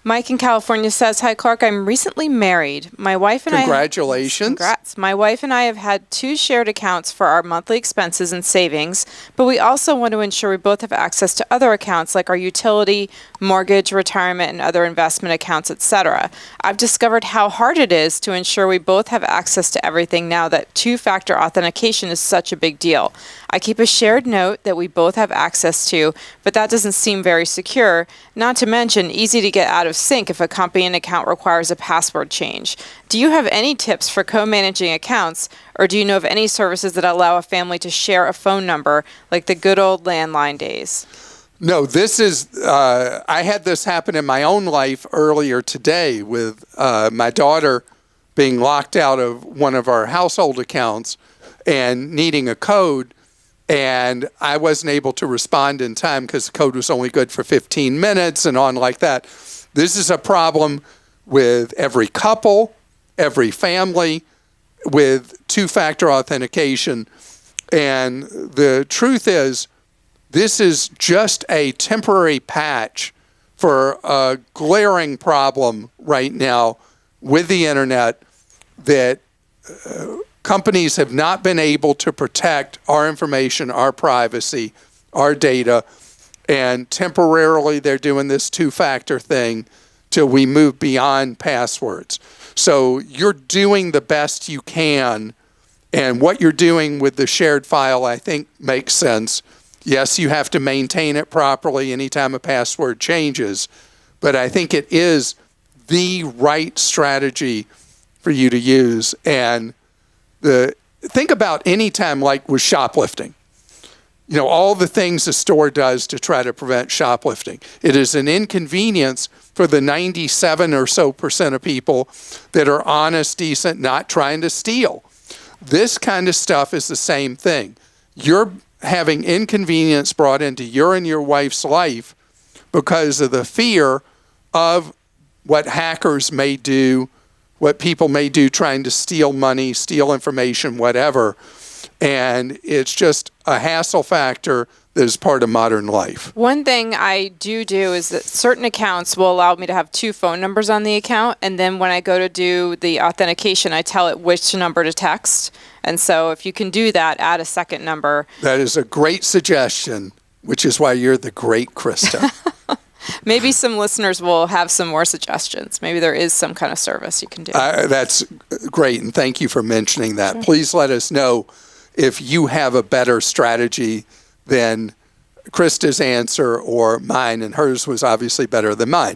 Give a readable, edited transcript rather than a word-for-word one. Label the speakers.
Speaker 1: Mike in California says, "Hi, Clark. I'm recently married. My wife and
Speaker 2: Congratulations.
Speaker 1: Congrats. My wife and I have had 2 shared accounts for our monthly expenses and savings, but we also want to ensure we both have access to other accounts like our utility, mortgage, retirement, and other investment accounts, etc. I've discovered how hard it is to ensure we both have access to everything now that 2-factor authentication is such a big deal. I keep a shared note that we both have access to, but that doesn't seem very secure, not to mention easy to get out of sync if a company and account requires a password change. Do you have any tips for co-managing accounts, or do you know of any services that allow a family to share a phone number like the good old landline days?"
Speaker 2: No, this is, I had this happen in my own life earlier today with my daughter being locked out of one of our household accounts and needing a code. And I wasn't able to respond in time because the code was only good for 15 minutes and on like that. This is a problem with every couple, every family, with 2-factor authentication. And the truth is, this is just a temporary patch for a glaring problem right now with the internet that companies have not been able to protect our information, our privacy, our data, and temporarily they're doing this 2-factor thing till we move beyond passwords. So you're doing the best you can, and what you're doing with the shared file, I think, makes sense. Yes, you have to maintain it properly anytime a password changes, but I think it is the right strategy for you to use. And think about any time like with shoplifting. You know, all the things the store does to try to prevent shoplifting. It is an inconvenience for the 97% or so of people that are honest, decent, not trying to steal. This kind of stuff is the same thing. You're having inconvenience brought into your and your wife's life because of the fear of what hackers may do, what people may do trying to steal money, steal information, whatever. And it's just a hassle factor that is part of modern life.
Speaker 1: One thing I do is that certain accounts will allow me to have 2 phone numbers on the account. And then when I go to do the authentication, I tell it which number to text. And so if you can do that, add a second number.
Speaker 2: That is a great suggestion, which is why you're the great Krista.
Speaker 1: Maybe some listeners will have some more suggestions. Maybe there is some kind of service you can do.
Speaker 2: That's great, and thank you for mentioning that. Sure. Please let us know if you have a better strategy than Krista's answer or mine, and hers was obviously better than mine.